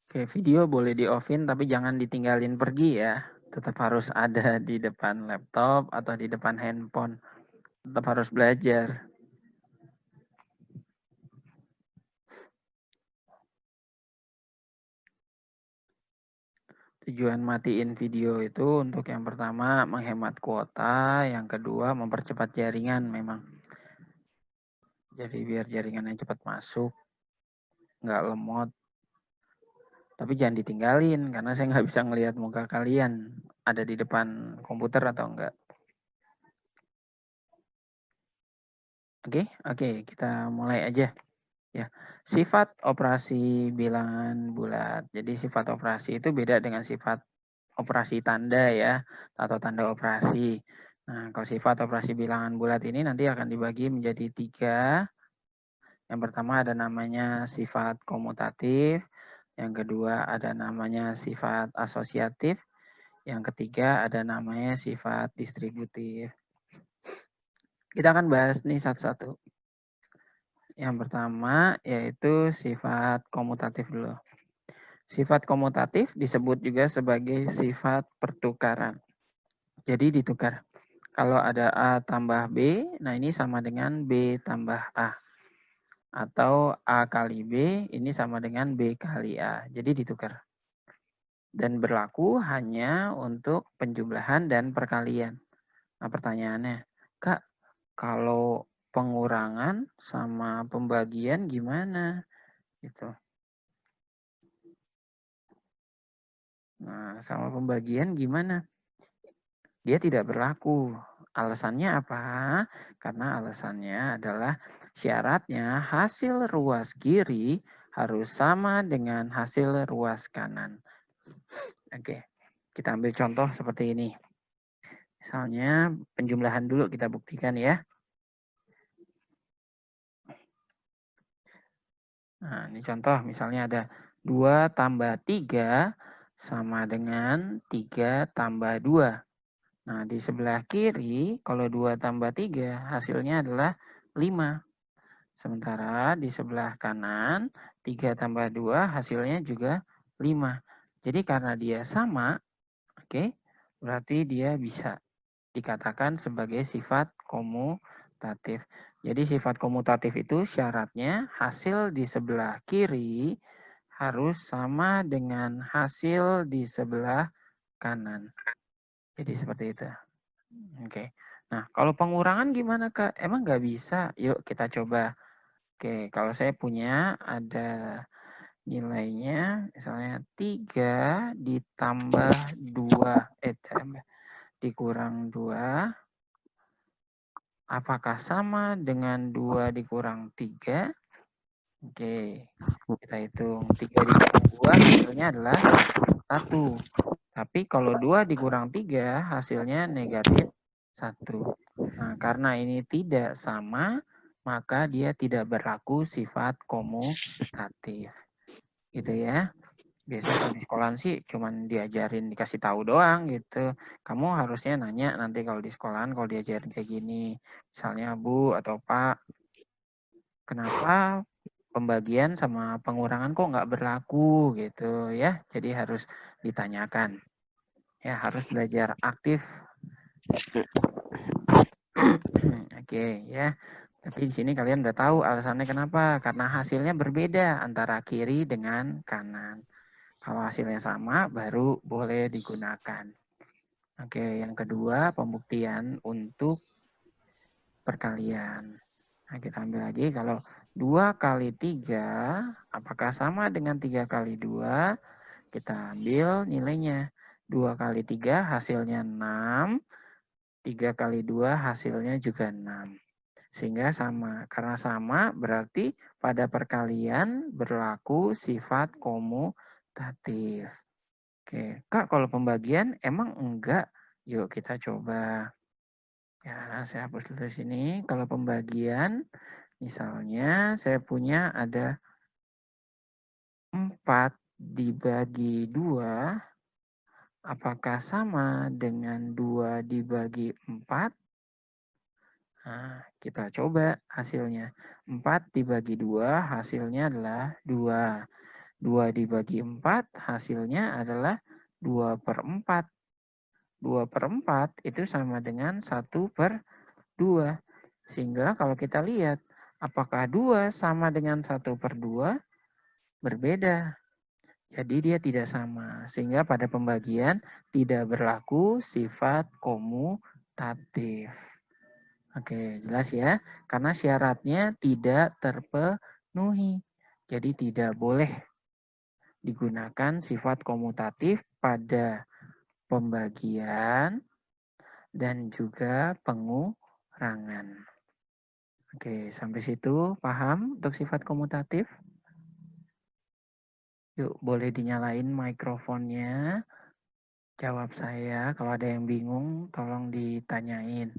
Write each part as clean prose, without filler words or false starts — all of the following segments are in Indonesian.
Oke, video boleh di-off-in tapi jangan ditinggalin pergi ya. Tetap harus ada di depan laptop atau di depan handphone. Tetap harus belajar. Tujuan matiin video itu untuk yang pertama menghemat kuota, yang kedua mempercepat jaringan memang. Jadi biar jaringannya cepat masuk, nggak lemot. Tapi jangan ditinggalin karena saya nggak bisa ngelihat muka kalian ada di depan komputer atau enggak. Oke, kita mulai aja. Ya, sifat operasi bilangan bulat. Jadi sifat operasi itu beda dengan sifat operasi tanda ya, atau tanda operasi. Nah, kalau sifat operasi bilangan bulat ini nanti akan dibagi menjadi 3. Yang pertama ada namanya sifat komutatif, yang kedua ada namanya sifat asosiatif, yang ketiga ada namanya sifat distributif. Kita akan bahas nih satu-satu. Yang pertama yaitu sifat komutatif dulu. Sifat komutatif disebut juga sebagai sifat pertukaran. Jadi ditukar. Kalau ada A tambah B, nah ini sama dengan B tambah A. Atau A kali B, ini sama dengan B kali A. Jadi ditukar. Dan berlaku hanya untuk penjumlahan dan perkalian. Nah pertanyaannya, Kak, kalau pengurangan sama pembagian gimana? Gitu. Nah, sama pembagian gimana? Dia tidak berlaku. Alasannya apa? Karena alasannya adalah syaratnya hasil ruas kiri harus sama dengan hasil ruas kanan. Oke, kita ambil contoh seperti ini. Misalnya penjumlahan dulu kita buktikan ya. Nah, ini contoh misalnya ada 2 tambah 3 sama dengan 3 tambah 2. Nah, di sebelah kiri kalau 2 tambah 3 hasilnya adalah 5. Sementara di sebelah kanan 3 tambah 2 hasilnya juga 5. Jadi karena dia sama, oke, berarti dia bisa dikatakan sebagai sifat komutatif. Jadi sifat komutatif itu syaratnya hasil di sebelah kiri harus sama dengan hasil di sebelah kanan. Jadi seperti itu. Oke. Nah, kalau pengurangan gimana, Kak? Emang nggak bisa? Yuk kita coba. Oke, kalau saya punya ada nilainya misalnya 3 ditambah 2, dikurang 2. Apakah sama dengan 2 dikurang 3? Oke, kita hitung. 3 dikurang 2 hasilnya adalah 1. Tapi kalau 2 dikurang 3 hasilnya negatif 1. Nah, karena ini tidak sama, maka dia tidak berlaku sifat komutatif. Gitu ya. Biasanya kalau di sekolah sih cuman diajarin, dikasih tahu doang gitu. Kamu harusnya nanya nanti kalau di sekolahan kalau diajarin kayak gini. Misalnya Bu atau Pak, kenapa pembagian sama pengurangan kok nggak berlaku gitu ya. Jadi harus ditanyakan. Ya harus belajar aktif. Oke ya. Tapi di sini kalian udah tahu alasannya kenapa. Karena hasilnya berbeda antara kiri dengan kanan. Kalau hasilnya sama, baru boleh digunakan. Oke, yang kedua, pembuktian untuk perkalian. Nah, kita ambil lagi, kalau 2 kali 3, apakah sama dengan 3 kali 2? Kita ambil nilainya. 2 kali 3 hasilnya 6, 3 kali 2 hasilnya juga 6. Sehingga sama. Karena sama berarti pada perkalian berlaku sifat komutatif. Oke, Kak, kalau pembagian emang enggak? Yuk kita coba. Ya, saya hapus dulu sini. Kalau pembagian, misalnya saya punya ada 4 dibagi 2. Apakah sama dengan 2 dibagi 4? Nah, kita coba hasilnya. 4 dibagi 2 hasilnya adalah 2. 2 dibagi 4 hasilnya adalah 2/4. 2/4 itu sama dengan 1/2. Sehingga kalau kita lihat, apakah 2 sama dengan 1/2? Berbeda. Jadi dia tidak sama. Sehingga pada pembagian tidak berlaku sifat komutatif. Oke, jelas ya. Karena syaratnya tidak terpenuhi. Jadi tidak boleh digunakan sifat komutatif pada pembagian dan juga pengurangan. Oke, sampai situ paham untuk sifat komutatif? Yuk, boleh dinyalain mikrofonnya. Jawab saya. Kalau ada yang bingung, tolong ditanyain.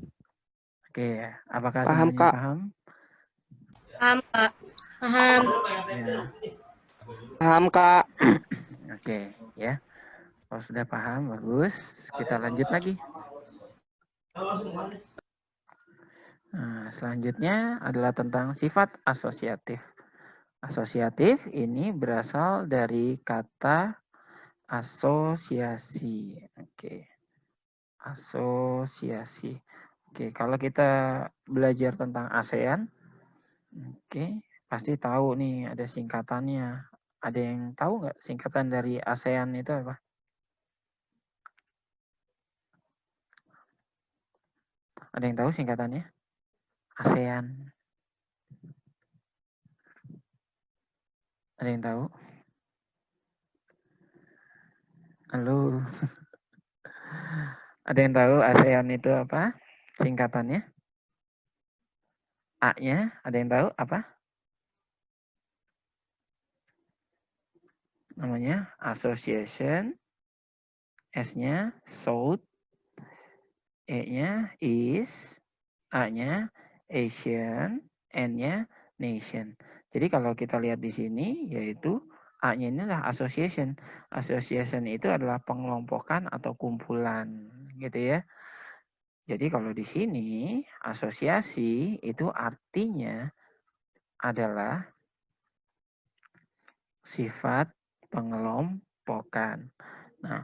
Oke, apakah Paham, semuanya Kak. paham? Paham, Kak. Paham. Ya. Paham, Kak. Oke, ya. Kalau sudah paham, bagus. Kita lanjut lagi. Nah, selanjutnya adalah tentang sifat asosiatif. Asosiatif ini berasal dari kata asosiasi. Oke. Asosiasi. Oke, kalau kita belajar tentang ASEAN, oke, pasti tahu nih ada singkatannya. Ada yang tahu nggak singkatan dari ASEAN itu apa? Ada yang tahu singkatannya? ASEAN. Ada yang tahu? Halo. Ada yang tahu ASEAN itu apa? Singkatannya? A-nya, ada yang tahu apa? Namanya association. S-nya South. E-nya is. A-nya Asian. N-nya nation. Jadi kalau kita lihat di sini, yaitu A-nya ini adalah association. Association itu adalah pengelompokan atau kumpulan, gitu ya. Jadi kalau di sini, asosiasi itu artinya adalah sifat pengelompokan. Nah,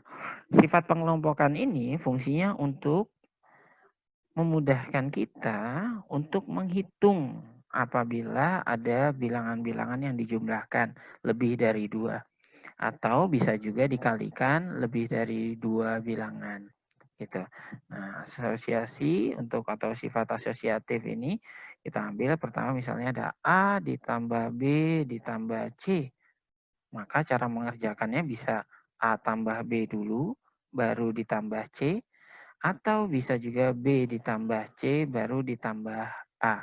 sifat pengelompokan ini fungsinya untuk memudahkan kita untuk menghitung apabila ada bilangan-bilangan yang dijumlahkan lebih dari 2. Atau bisa juga dikalikan lebih dari 2 bilangan. Gitu. Nah, asosiasi untuk atau sifat asosiatif ini kita ambil pertama misalnya ada A ditambah B ditambah C. Maka cara mengerjakannya bisa A tambah B dulu, baru ditambah C, atau bisa juga B ditambah C, baru ditambah A.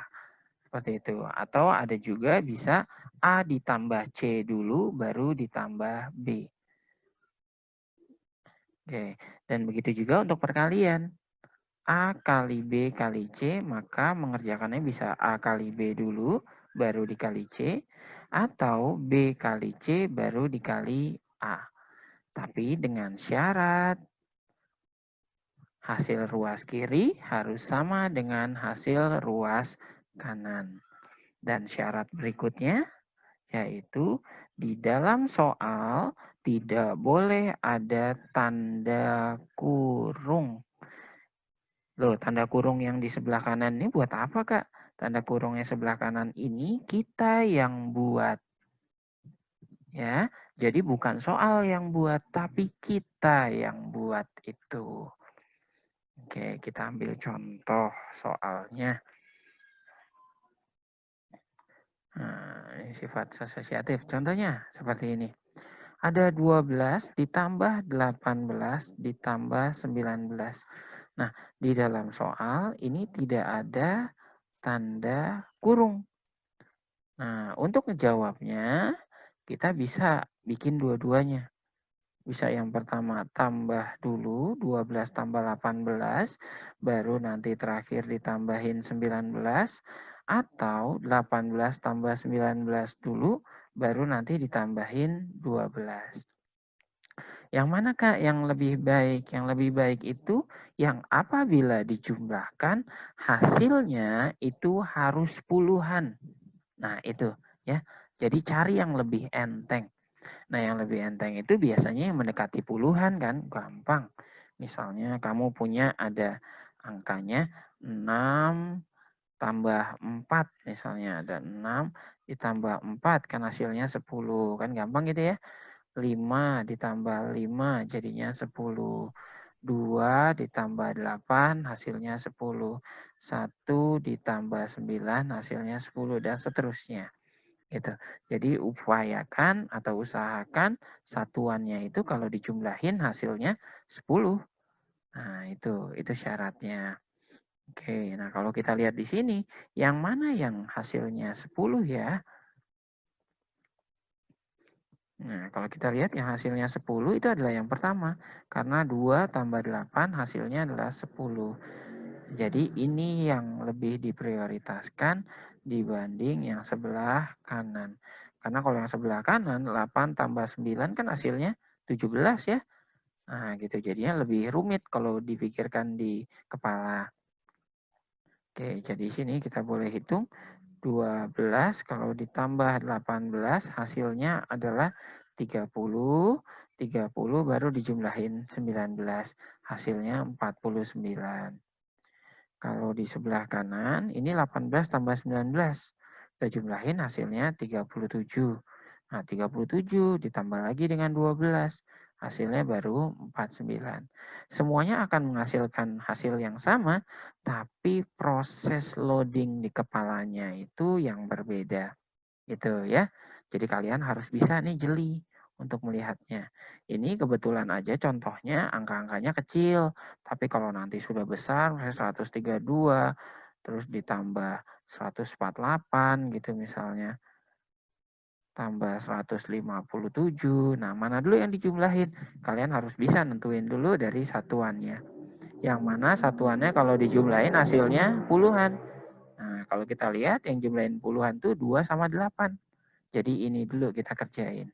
Seperti itu. Atau ada juga bisa A ditambah C dulu, baru ditambah B. Oke, dan begitu juga untuk perkalian. A kali B kali C, maka mengerjakannya bisa A kali B dulu, baru dikali C, atau B kali C, baru dikali A. Tapi dengan syarat hasil ruas kiri harus sama dengan hasil ruas kanan. Dan syarat berikutnya yaitu di dalam soal tidak boleh ada tanda kurung. Loh, tanda kurung yang di sebelah kanan ini buat apa, Kak? Tanda kurung yang sebelah kanan ini kita yang buat. Ya, jadi bukan soal yang buat, tapi kita yang buat itu. Oke, kita ambil contoh soalnya. Nah, ini sifat asosiatif. Contohnya seperti ini. Ada 12 ditambah 18 ditambah 19. Nah, di dalam soal ini tidak ada tanda kurung. Nah, untuk menjawabnya, kita bisa bikin dua-duanya. Bisa yang pertama tambah dulu 12 tambah 18, baru nanti terakhir ditambahin 19, atau 18 tambah 19 dulu, baru nanti ditambahin 12. Yang mana Kak yang lebih baik? Yang lebih baik itu yang apabila dijumlahkan hasilnya itu harus puluhan. Nah itu ya. Jadi cari yang lebih enteng. Nah, yang lebih enteng itu biasanya yang mendekati puluhan kan, gampang. Misalnya kamu punya ada angkanya 6 tambah 4, misalnya ada 6 ditambah 4 kan hasilnya 10, kan gampang gitu ya. 5 ditambah 5 jadinya 10. 2 ditambah 8 hasilnya 10. 1 ditambah 9 hasilnya 10 dan seterusnya. Gitu. Jadi upayakan atau usahakan satuannya itu kalau dijumlahin hasilnya 10. Nah, itu syaratnya. Oke, nah kalau kita lihat di sini, yang mana yang hasilnya 10 ya? Nah, kalau kita lihat yang hasilnya 10 itu adalah yang pertama. Karena 2 tambah 8 hasilnya adalah 10. Jadi ini yang lebih diprioritaskan dibanding yang sebelah kanan. Karena kalau yang sebelah kanan, 8 tambah 9 kan hasilnya 17 ya. Nah, gitu. Jadinya lebih rumit kalau dipikirkan di kepala. Oke, jadi sini kita boleh hitung 12 kalau ditambah 18 hasilnya adalah 30. 30 baru dijumlahin 19. Hasilnya 49. Kalau di sebelah kanan ini 18 tambah 19. Kita jumlahin hasilnya 37. Nah, 37 ditambah lagi dengan 12. Hasilnya baru 49. Semuanya akan menghasilkan hasil yang sama, tapi proses loading di kepalanya itu yang berbeda. Gitu ya. Jadi kalian harus bisa nih jeli untuk melihatnya. Ini kebetulan aja contohnya angka-angkanya kecil, tapi kalau nanti sudah besar, misalnya 132, terus ditambah 148 gitu misalnya, tambah 157. Nah, mana dulu yang dijumlahin? Kalian harus bisa nentuin dulu dari satuannya. Yang mana satuannya kalau dijumlahin hasilnya puluhan. Nah, kalau kita lihat yang jumlahin puluhan tuh 2 sama 8. Jadi ini dulu kita kerjain.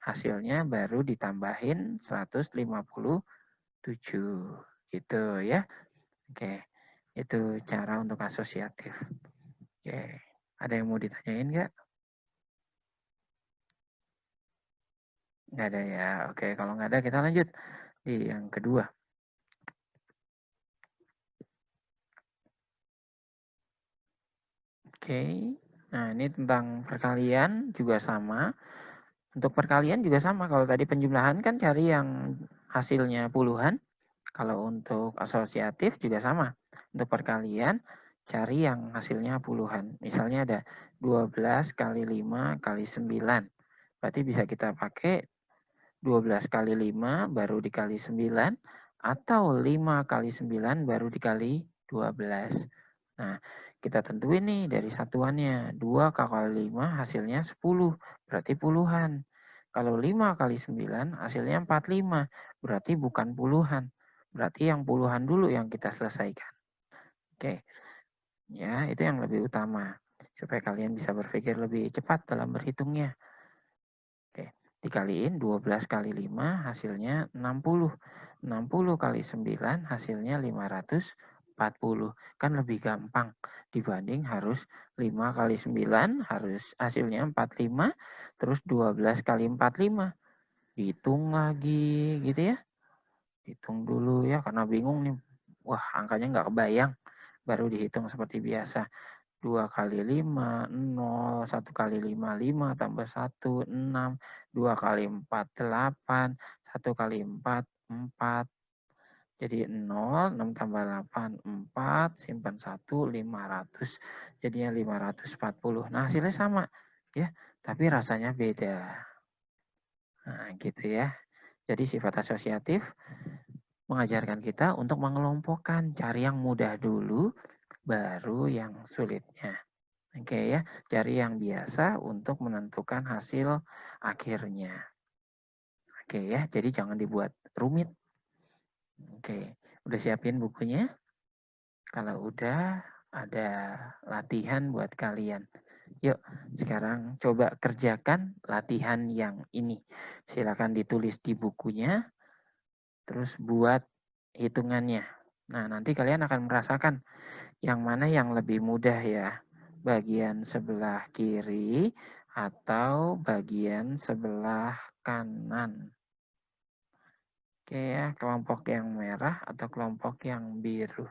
Hasilnya baru ditambahin 157. Gitu ya. Oke, itu cara untuk asosiatif. Oke, ada yang mau ditanyain nggak? Nggak ada ya. Oke, kalau nggak ada kita lanjut di yang kedua. Oke, nah ini tentang perkalian juga sama. Untuk perkalian juga sama. Kalau tadi penjumlahan kan cari yang hasilnya puluhan. Kalau untuk asosiatif juga sama. Untuk perkalian cari yang hasilnya puluhan. Misalnya ada 12 kali 5 kali 9. Berarti bisa kita pakai 12 kali 5 baru dikali 9 atau 5 kali 9 baru dikali 12. Nah, kita tentuin nih dari satuannya. 2 kali 5 hasilnya 10, berarti puluhan. Kalau 5 kali 9 hasilnya 45, berarti bukan puluhan. Berarti yang puluhan dulu yang kita selesaikan. Oke, ya itu yang lebih utama. Supaya kalian bisa berpikir lebih cepat dalam berhitungnya. Oke, dikaliin 12 kali 5 hasilnya 60. 60 kali 9 hasilnya 540. Kan lebih gampang dibanding harus 5 kali 9 harus hasilnya 45. Terus 12 kali 45. Hitung lagi gitu ya. Hitung dulu ya karena bingung nih. Wah angkanya nggak kebayang. Baru dihitung seperti biasa. 2 kali 5, 0, 1 kali 5, 5, tambah 1, 6, 2 kali 4, 8, 1 kali 4, 4. Jadi 0, 6 tambah 8, 4, simpan 1, 500. Jadinya 540. Nah hasilnya sama ya, tapi rasanya beda. Nah gitu ya. Jadi sifat asosiatif mengajarkan kita untuk mengelompokkan, cari yang mudah dulu, baru yang sulitnya. Oke ya, cari yang biasa untuk menentukan hasil akhirnya. Oke ya, jadi jangan dibuat rumit. Oke, udah siapin bukunya? Kalau udah, ada latihan buat kalian. Yuk, sekarang coba kerjakan latihan yang ini. Silakan ditulis di bukunya, terus buat hitungannya. Nah, nanti kalian akan merasakan yang mana yang lebih mudah ya. Bagian sebelah kiri atau bagian sebelah kanan. Oke ya, kelompok yang merah atau kelompok yang biru.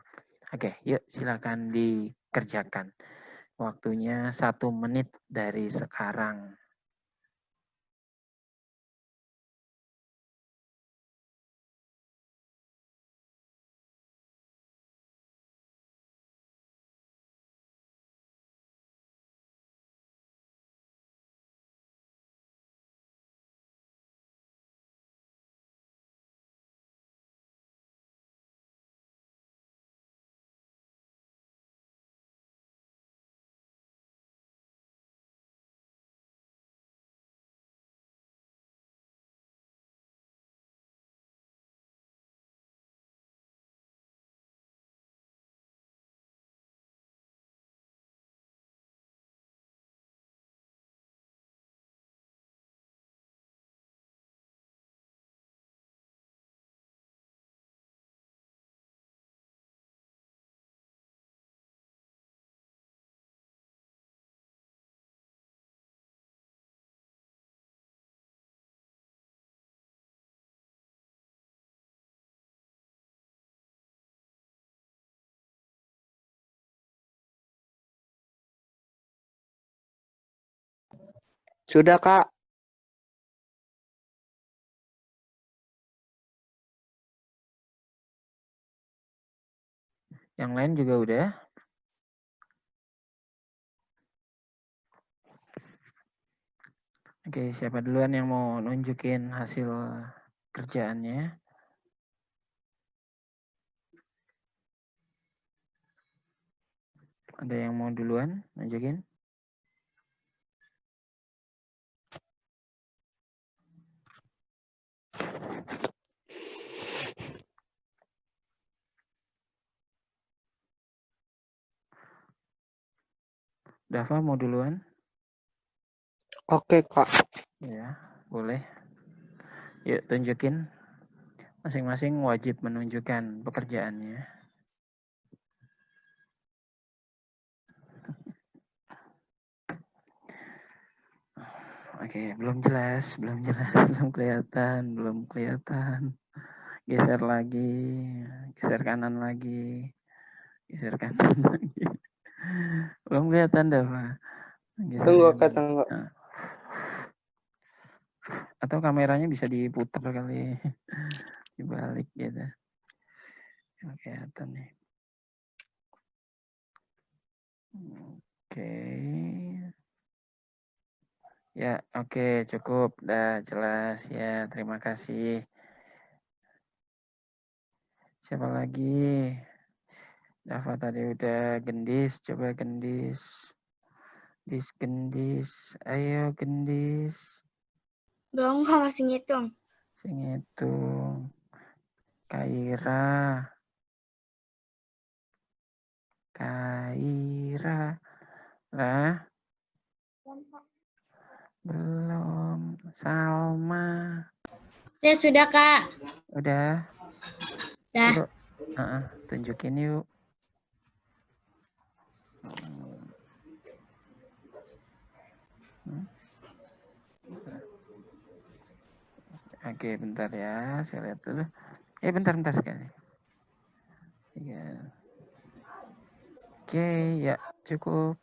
Oke, yuk silakan dikerjakan. Waktunya 1 menit dari sekarang. Sudah, Kak. Yang lain juga udah. Oke, siapa duluan yang mau nunjukin hasil kerjaannya? Ada yang mau duluan nunjukin? Dava mau duluan? Oke, Kak. Ya, boleh. Yuk tunjukin. Masing-masing wajib menunjukkan pekerjaannya. Oke, belum jelas, belum kelihatan. Geser lagi, geser kanan lagi, geser kanan lagi. Belum kelihatan, Dava. Geser Tunggu, kanan. Kak, tunggu. Nah. Atau kameranya bisa diputar kali, dibalik gitu. Kelihatan nih. Oke. Ya, oke, cukup. Udah jelas ya. Terima kasih. Siapa lagi? Dava tadi udah. Gendis, coba Gendis. Gendis. Ayo Gendis. Belum, Kak, masih ngitung. Sing hitung. Kaira. Lah, belum. Salma. Saya sudah, Kak. Udah. Dah. Yuk. Tunjukin yuk. Oke, bentar ya. Saya lihat dulu. Bentar sekali. Ya. Oke, ya cukup.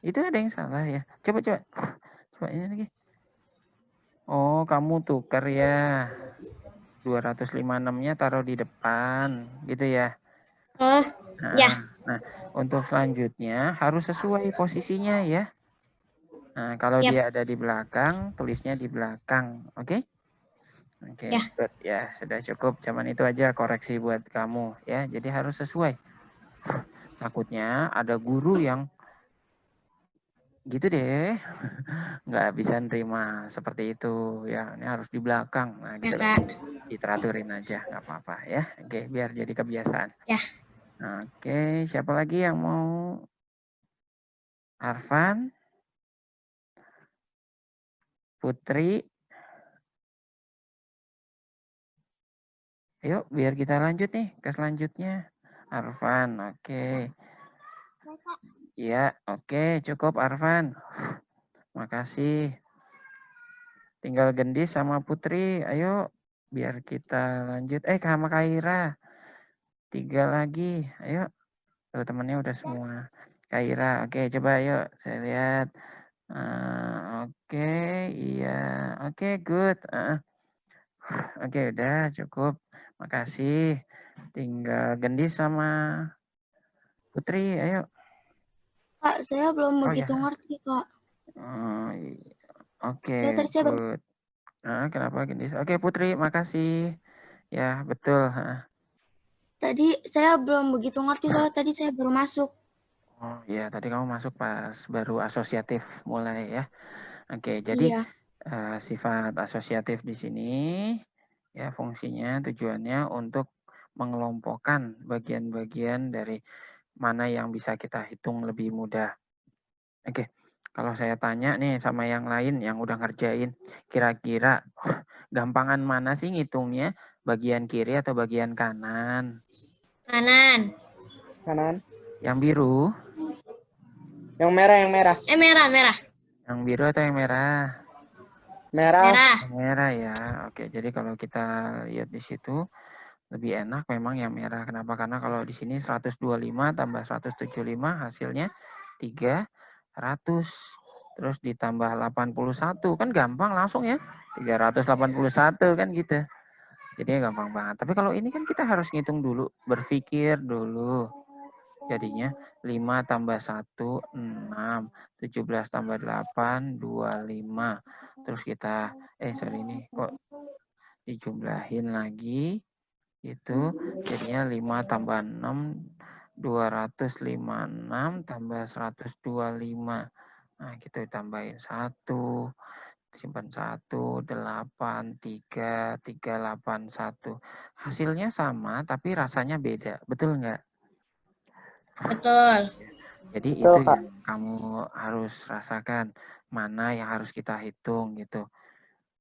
Itu ada yang salah ya. Coba. Coba ini lagi. Oh, kamu tukar ya. 256-nya taruh di depan, gitu ya. Oh, ya. Nah, untuk selanjutnya harus sesuai posisinya ya. Nah, kalau Yap. dia ada di belakang, tulisnya di belakang, oke? Oke, Ya. good ya, sudah cukup. Cuman itu aja koreksi buat kamu ya. Jadi harus sesuai. Takutnya ada guru yang gitu deh, nggak bisa nerima seperti itu ya. Ini harus di belakang. Nah, Ya, gitu loh. Kak. Diteraturin aja, nggak apa-apa ya. Oke, biar jadi kebiasaan. Ya. Oke, siapa lagi yang mau? Arfan, Putri. Yuk, biar kita lanjut nih ke selanjutnya. Arfan, oke. Ya, oke, cukup Arfan. Makasih. Tinggal Gendis sama Putri. Ayo, biar kita lanjut. Sama Kaira. 3 lagi. Ayo. Tuh, temannya udah semua. Kaira, oke, coba ayo. Saya lihat. Oke, iya. Oke, good. Oke, udah cukup. Makasih. Tinggal Gendis sama Putri, ayo. Kak, saya belum Oh begitu ya. ngerti, Kak. Oke, Ya, tadi saya good. Kenapa Gendis? Oke, Putri, makasih. Ya, betul. tadi saya belum begitu ngerti soalnya tadi saya baru masuk. Oh iya, tadi kamu masuk pas baru asosiatif mulai ya. Oke, jadi Iya. sifat asosiatif di sini ya fungsinya, tujuannya untuk mengelompokkan bagian-bagian dari mana yang bisa kita hitung lebih mudah. Oke, kalau saya tanya nih sama yang lain yang udah ngerjain, kira-kira gampangan mana sih ngitungnya? Bagian kiri atau bagian kanan? Kanan. Kanan. Yang biru? Yang merah, yang merah. Merah, merah. Yang biru atau yang merah? Merah. Merah. Yang merah ya. Oke, jadi kalau kita lihat di situ lebih enak memang yang merah. Kenapa? Karena kalau di sini 125 tambah 175 hasilnya 300. Terus ditambah 81 kan gampang langsung ya. 381 kan gitu. Jadi gampang banget. Tapi kalau ini kan kita harus ngitung dulu, berpikir dulu. Jadinya 5 tambah 1, 6. 17 tambah 8, 25. Terus kita, ini kok dijumlahin lagi. Itu jadinya 5 tambah 6, 256 tambah 125. Nah, kita tambahin 1, simpan 1, 8, 3, 8, 1. Hasilnya sama, tapi rasanya beda. Betul nggak? Betul. Jadi Betul, itu Kak. yang kamu harus rasakan, mana yang harus kita hitung gitu.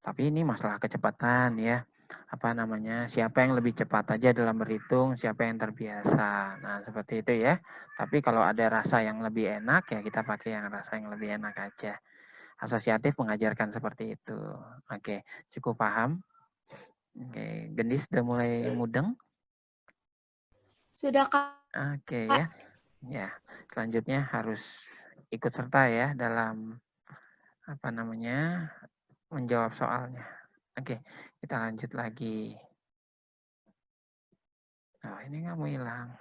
Tapi ini masalah kecepatan ya. Siapa yang lebih cepat aja dalam berhitung, siapa yang terbiasa. Nah, seperti itu ya. Tapi kalau ada rasa yang lebih enak ya kita pakai yang rasa yang lebih enak aja. Asosiatif mengajarkan seperti itu. Oke, cukup paham? Oke, Gendis sudah mulai mudeng? Sudah, Kak. Oke ya. Ya, selanjutnya harus ikut serta ya dalam menjawab soalnya. Oke, kita lanjut lagi. Oh, ini nggak mau hilang.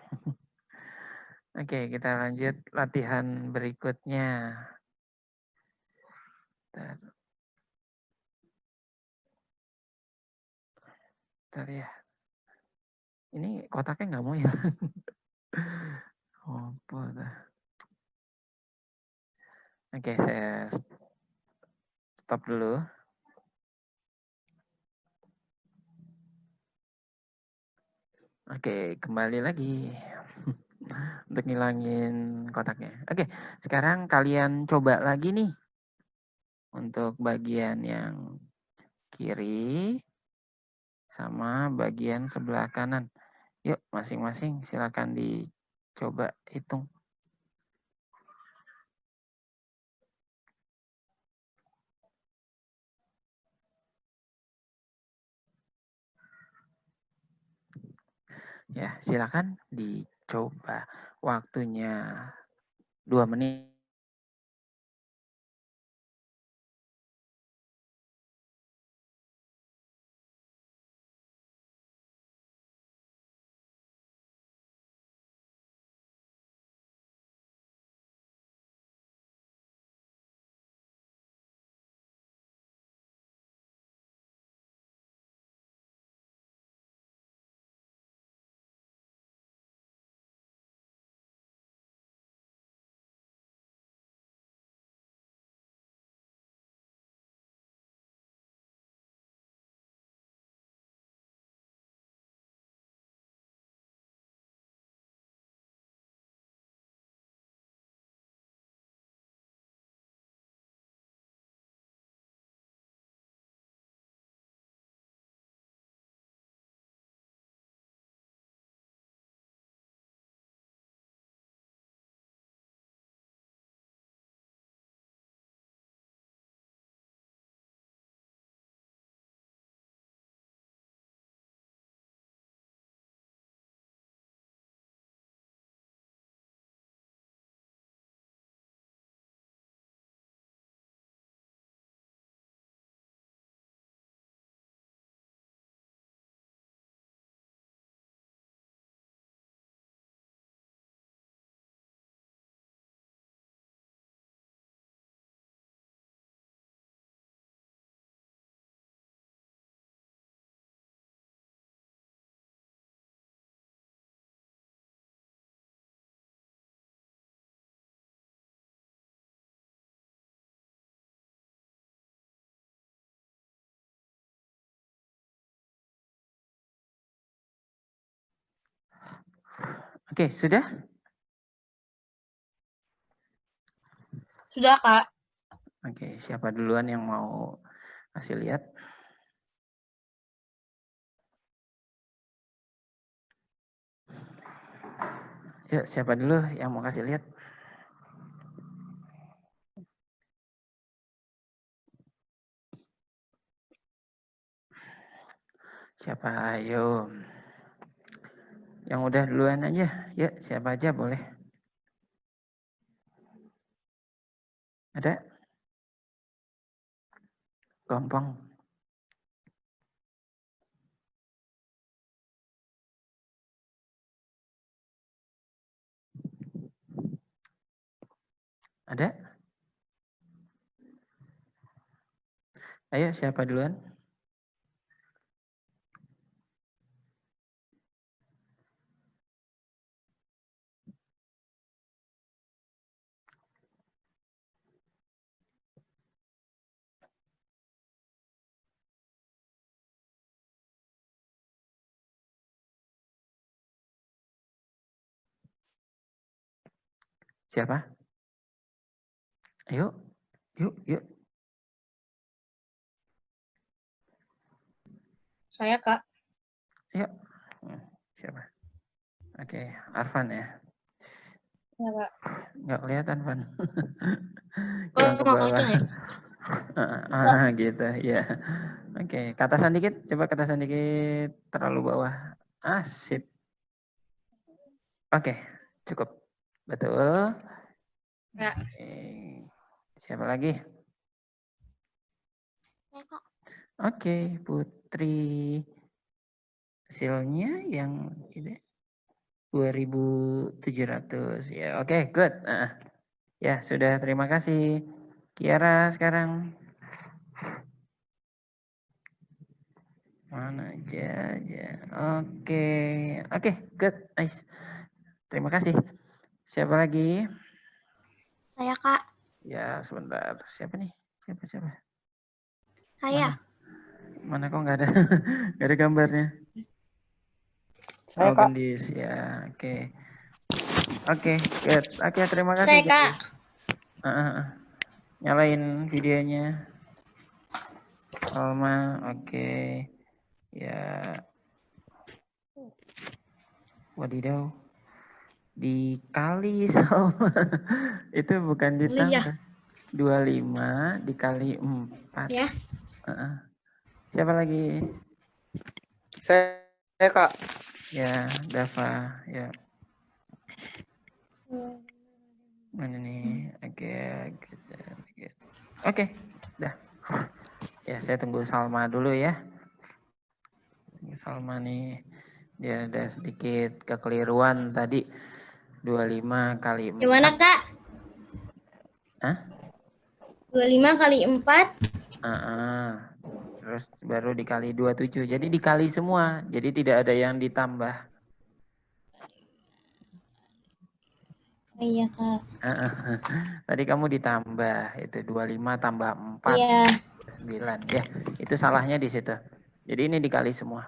Oke, kita lanjut latihan berikutnya. Bentar ya. Ini kotaknya nggak mau hilang. Oke, saya stop dulu. Oke, kembali lagi. Untuk ngilangin kotaknya. Oke, sekarang kalian coba lagi nih. Untuk bagian yang kiri sama bagian sebelah kanan. Yuk, masing-masing silakan dicoba hitung. Ya, silakan dicoba. Waktunya 2 menit. Oke, sudah? Sudah, Kak. Oke, siapa duluan yang mau kasih lihat? Yuk, siapa dulu yang mau kasih lihat? Siapa? Ayo. Yang udah duluan aja. Ya, siapa aja boleh. Ada? Gampang. Ada? Ayo, siapa duluan? Siapa? Ayo. Yuk, yuk. Saya, Kak. Yuk. Siapa? Oke, Arfan ya. Ya, Kak. Nggak kelihatan, Van. Oh, Kurang ke nggak bawah. kenceng ya? Gitu, ya. Oke, ke atasan dikit. Coba ke atasan dikit. Terlalu bawah. Sip. Oke, cukup. Betul. Ya. Siapa lagi? Ya, Kak. Oke, Putri. Hasilnya yang ini 2.700. Ya, oke, good. Ya, sudah. Terima kasih. Kiara sekarang. Mana aja. Oke. Oke, good. Nice. Terima kasih. Siapa lagi? Saya, Kak. Ya, sebentar. Siapa nih? Siapa? Saya. Mana kok nggak ada nggak ada gambarnya? Saya, Oh, Kak. Gendis ya. Oke. Oke, good. Oke, terima kasih Saya, Kak. Gendis. Nyalain videonya. Salma, oke. Ya. Wadidaw. Dikali Salma. Itu bukan ditambah. 25 dikali 4. Ya. Siapa lagi? Saya, Kak. Ya, Dava. Ya. Mana nih? Oke, dah. Ya, saya tunggu Salma dulu ya. Salma nih, dia ada sedikit kekeliruan tadi. 25 kali 4. Gimana, Kak? Hah? 25 kali 4. Terus baru dikali 27. Jadi dikali semua. Jadi tidak ada yang ditambah. Iya, Kak. Tadi kamu ditambah. Itu 25 tambah 4. Iya. 9. Ya, itu salahnya di situ. Jadi ini dikali semua.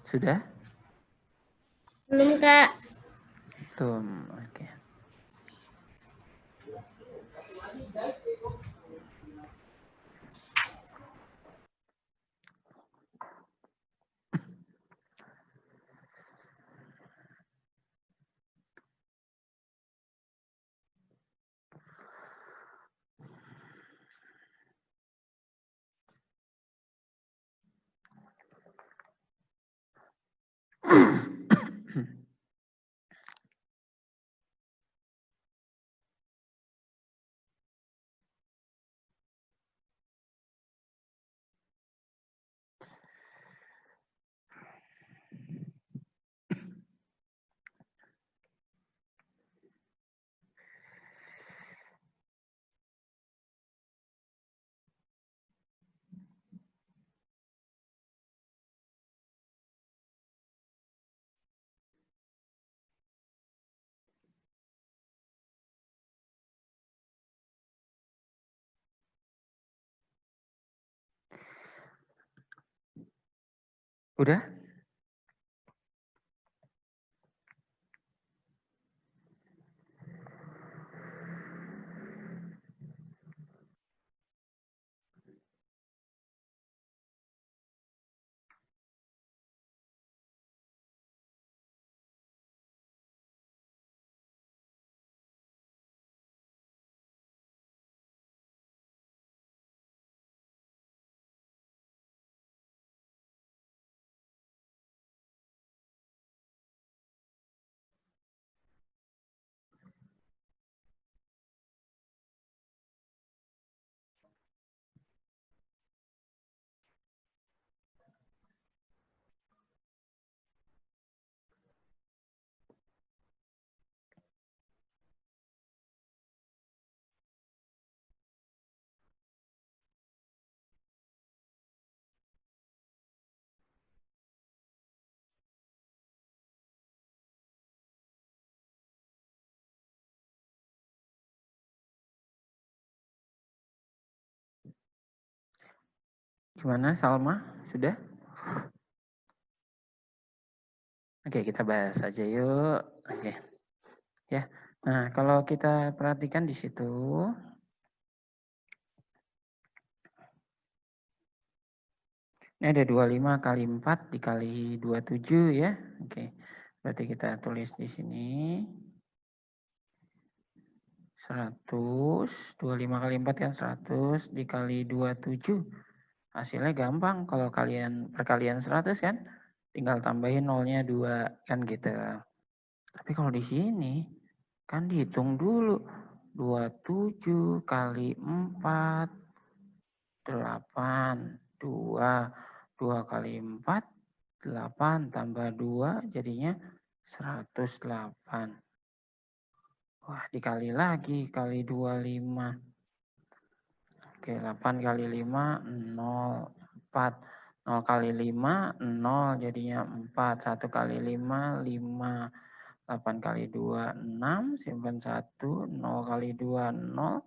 Sudah? Belum, Kak. Tuh, oke. Udah? Gimana Salma? Sudah? Oke, kita bahas aja yuk. Oke. Ya. Nah, kalau kita perhatikan di situ, ini ada 25 kali 4 dikali 27 ya. Oke. Berarti kita tulis di sini 100, 25 kali 4 kan 100 dikali 27. Hasilnya gampang kalau kalian perkalian 100 kan. Tinggal tambahin nolnya 2 kan gitu. Tapi kalau di sini kan dihitung dulu. 27 kali 4, 8, 2. 2 kali 4, 8 tambah 2 jadinya 108. Wah, dikali lagi kali 25. Oke, 8 kali 5, 0, 4. 0 kali 5, 0 jadinya 4. 1 kali 5, 5. 8 kali 2, 6. Simpan 1. 0 kali 2, 0.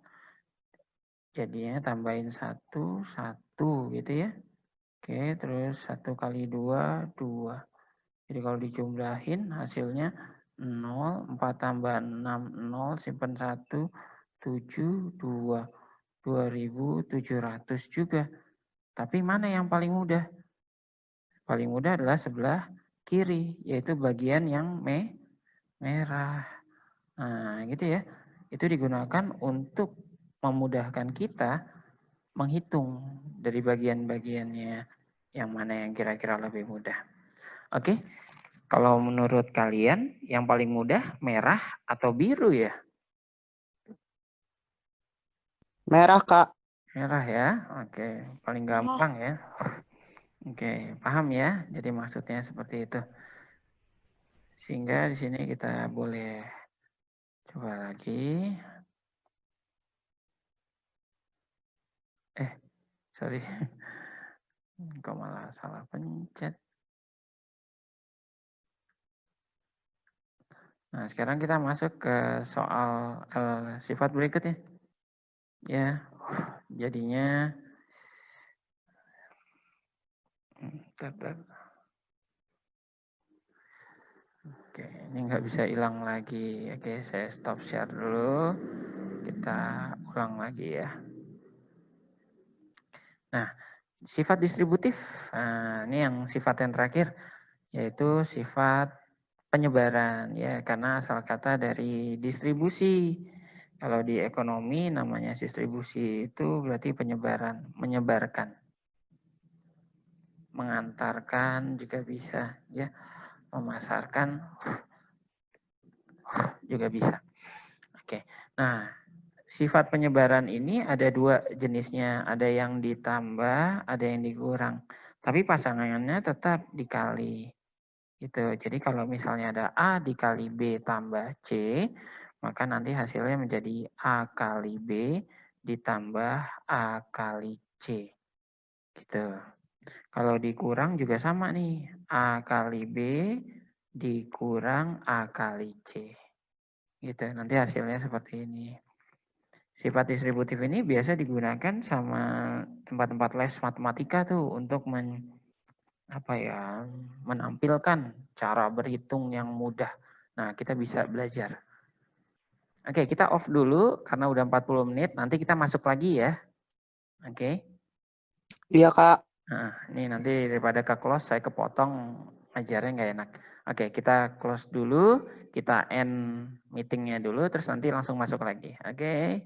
Jadinya tambahin 1, 1 gitu ya. Oke, terus 1 kali 2, 2. Jadi kalau dijumlahin hasilnya 0, 4 tambah 6, 0. Simpan 1, 7, 2. 2700 juga. Tapi mana yang paling mudah? Paling mudah adalah sebelah kiri, yaitu bagian yang merah. Nah, gitu ya. Itu digunakan untuk memudahkan kita menghitung dari bagian-bagiannya yang mana yang kira-kira lebih mudah. Oke, kalau menurut kalian yang paling mudah merah atau biru ya? Merah, Kak. Merah ya, oke. Paling gampang ya. Oke, paham ya? Jadi maksudnya seperti itu. Sehingga di sini kita boleh coba lagi. Sorry. Kok malah salah pencet. Nah, sekarang kita masuk ke soal sifat berikutnya. Ya, jadinya Oke, ini nggak bisa hilang lagi. Oke, saya stop share dulu. Kita ulang lagi ya. Nah, sifat distributif. Nah, ini yang sifat yang terakhir, yaitu sifat penyebaran ya, karena asal kata dari distribusi. Kalau di ekonomi namanya distribusi itu berarti penyebaran, menyebarkan, mengantarkan juga bisa ya. memasarkan juga bisa. Oke. Nah, sifat penyebaran ini ada dua jenisnya, ada yang ditambah, ada yang dikurang. Tapi pasangannya tetap dikali. Gitu. Jadi kalau misalnya ada A dikali B tambah C, maka nanti hasilnya menjadi A kali B ditambah A kali C. Gitu. Kalau dikurang juga sama nih, A kali B dikurang A kali C. Gitu. Nanti hasilnya seperti ini. Sifat distributif ini biasa digunakan sama tempat-tempat les matematika tuh untuk menampilkan cara berhitung yang mudah. Nah, kita bisa belajar. Oke, kita off dulu karena udah 40 menit. Nanti kita masuk lagi ya. Oke. Iya, Kak. Nah, ini nanti daripada ke close, saya kepotong ajarnya nggak enak. Oke, kita close dulu. Kita end meetingnya dulu, terus nanti langsung masuk lagi. Oke.